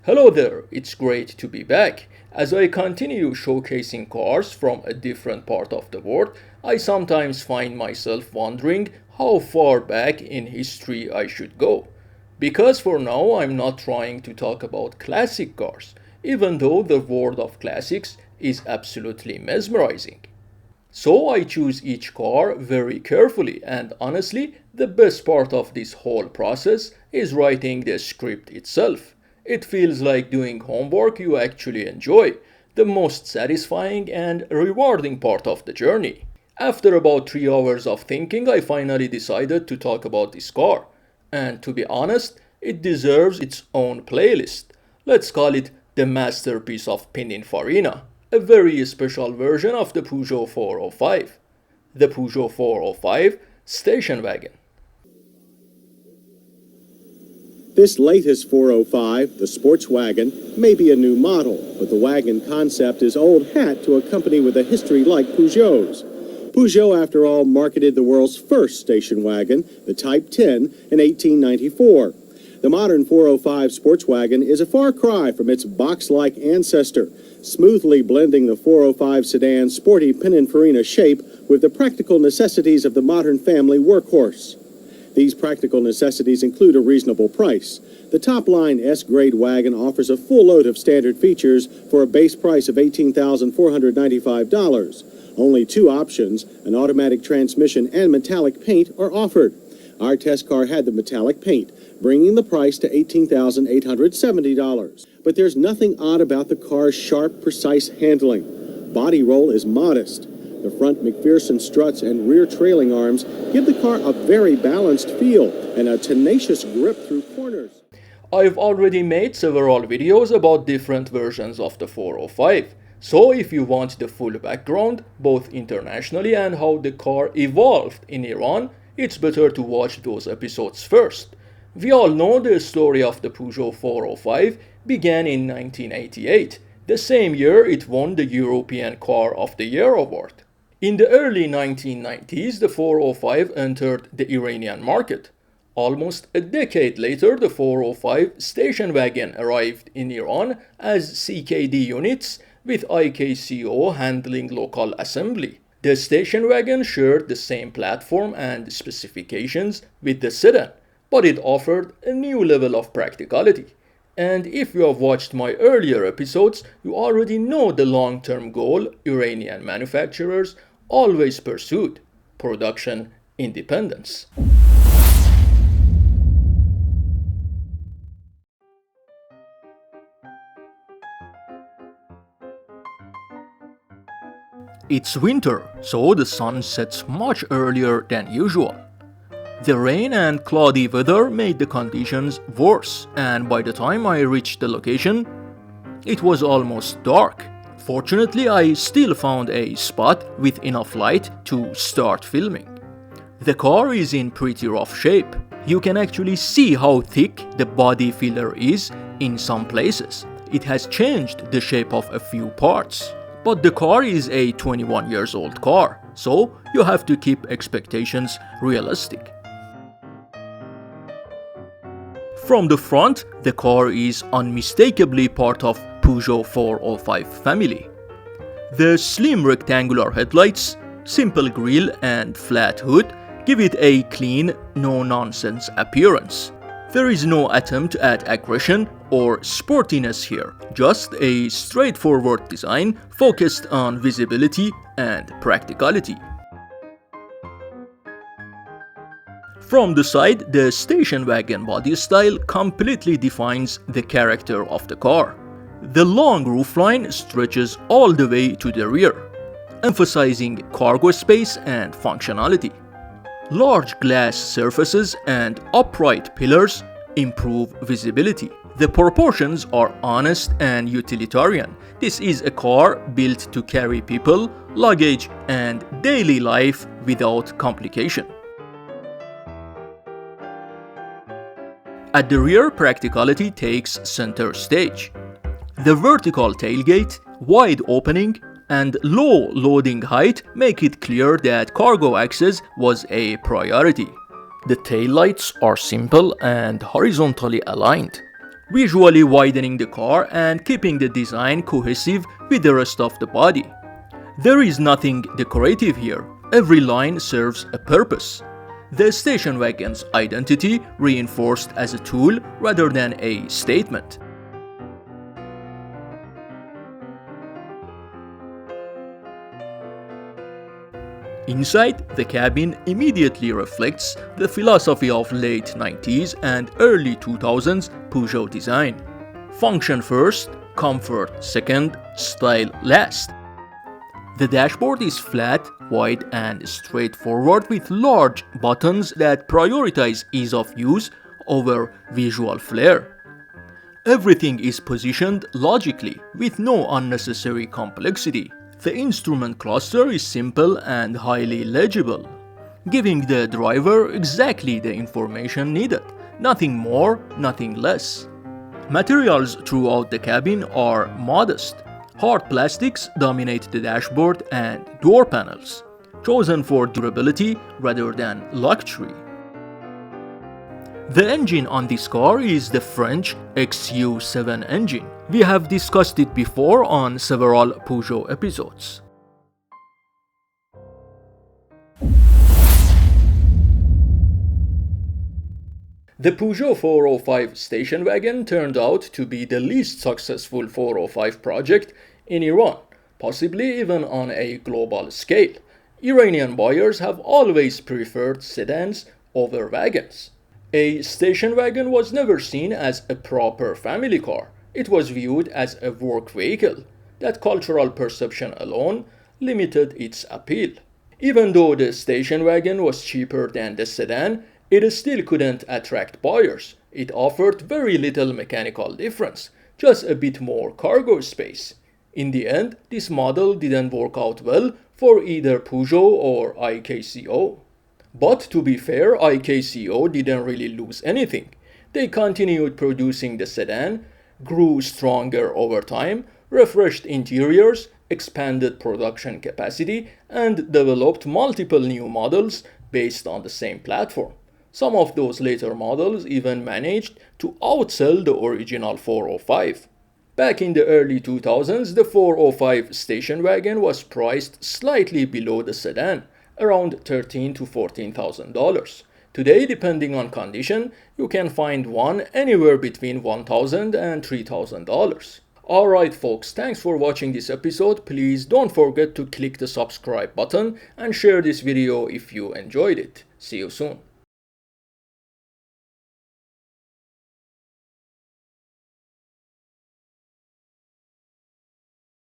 Hello there, it's great to be back. As I continue showcasing cars from a different part of the world, I sometimes find myself wondering how far back in history I should go. Because for now, I'm not trying to talk about classic cars, even though the world of classics is absolutely mesmerizing. So I choose each car very carefully, and honestly, the best part of this whole process is writing the script itself. It feels like doing homework you actually enjoy, the most satisfying and rewarding part of the journey. After about 3 hours of thinking, I finally decided to talk about this car. And to be honest, it deserves its own playlist. Let's call it the masterpiece of Pininfarina, a very special version of the Peugeot 405. The Peugeot 405 Station Wagon. This latest 405, the sports wagon, may be a new model, but the wagon concept is old hat to a company with a history like Peugeot's. Peugeot, after all, marketed the world's first station wagon, the Type 10, in 1894. The modern 405 sports wagon is a far cry from its box-like ancestor, smoothly blending the 405 sedan's sporty Pininfarina shape with the practical necessities of the modern family workhorse. These practical necessities include a reasonable price. The top-line S-grade wagon offers a full load of standard features for a base price of $18,495. Only two options, an automatic transmission and metallic paint, are offered. Our test car had the metallic paint, bringing the price to $18,870. But there's nothing odd about the car's sharp, precise handling. Body roll is modest. The front McPherson struts and rear trailing arms give the car a very balanced feel and a tenacious grip through corners. I've already made several videos about different versions of the 405, so if you want the full background, both internationally and how the car evolved in Iran, it's better to watch those episodes first. We all know the story of the Peugeot 405 began in 1988, the same year it won the European Car of the Year award. In the early 1990s, the 405 entered the Iranian market. Almost a decade later, the 405 station wagon arrived in Iran as CKD units with IKCO handling local assembly. The station wagon shared the same platform and specifications with the sedan, but it offered a new level of practicality. And if you have watched my earlier episodes, you already know the long-term goal Iranian manufacturers always pursued: production independence. It's winter, so the sun sets much earlier than usual. The rain and cloudy weather made the conditions worse, and by the time I reached the location, it was almost dark. Fortunately, I still found a spot with enough light to start filming. The car is in pretty rough shape. You can actually see how thick the body filler is in some places. It has changed the shape of a few parts. But the car is a 21 years old car, so you have to keep expectations realistic. From the front, the car is unmistakably part of Peugeot 405 family. The slim rectangular headlights, simple grille and flat hood give it a clean, no-nonsense appearance. There is no attempt at aggression or sportiness here, just a straightforward design focused on visibility and practicality. From the side, the station wagon body style completely defines the character of the car. The long roofline stretches all the way to the rear, emphasizing cargo space and functionality. Large glass surfaces and upright pillars improve visibility. The proportions are honest and utilitarian. This is a car built to carry people, luggage, and daily life without complication. At the rear, practicality takes center stage. The vertical tailgate, wide opening, and low loading height make it clear that cargo access was a priority. The taillights are simple and horizontally aligned. visually widening the car and keeping the design cohesive with the rest of the body. There is nothing decorative here. Every line serves a purpose. The station wagon's identity reinforced as a tool rather than a statement. Inside, the cabin immediately reflects the philosophy of late 90s and early 2000s Peugeot design. Function first, comfort second, style last. The dashboard is flat, wide and straightforward with large buttons that prioritize ease of use over visual flair. Everything is positioned logically with no unnecessary complexity. The instrument cluster is simple and highly legible, giving the driver exactly the information needed, nothing more, nothing less. Materials throughout the cabin are modest. Hard plastics dominate the dashboard and door panels, chosen for durability rather than luxury. The engine on this car is the French XU7 engine. We have discussed it before on several Peugeot episodes. The Peugeot 405 station wagon turned out to be the least successful 405 project in Iran, possibly even on a global scale. Iranian buyers have always preferred sedans over wagons. A station wagon was never seen as a proper family car. It was viewed as a work vehicle. That cultural perception alone limited its appeal. Even though the station wagon was cheaper than the sedan, it still couldn't attract buyers. It offered very little mechanical difference, just a bit more cargo space. In the end, this model didn't work out well for either Peugeot or IKCO. But to be fair, IKCO didn't really lose anything. They continued producing the sedan, grew stronger over time, refreshed interiors, expanded production capacity, and developed multiple new models based on the same platform. Some of those later models even managed to outsell the original 405. Back in the early 2000s, the 405 station wagon was priced slightly below the sedan, around $13,000 to $14,000. Today, depending on condition, you can find one anywhere between $1,000 and $3,000. Alright folks, thanks for watching this episode. Please don't forget to click the subscribe button and share this video if you enjoyed it. See you soon.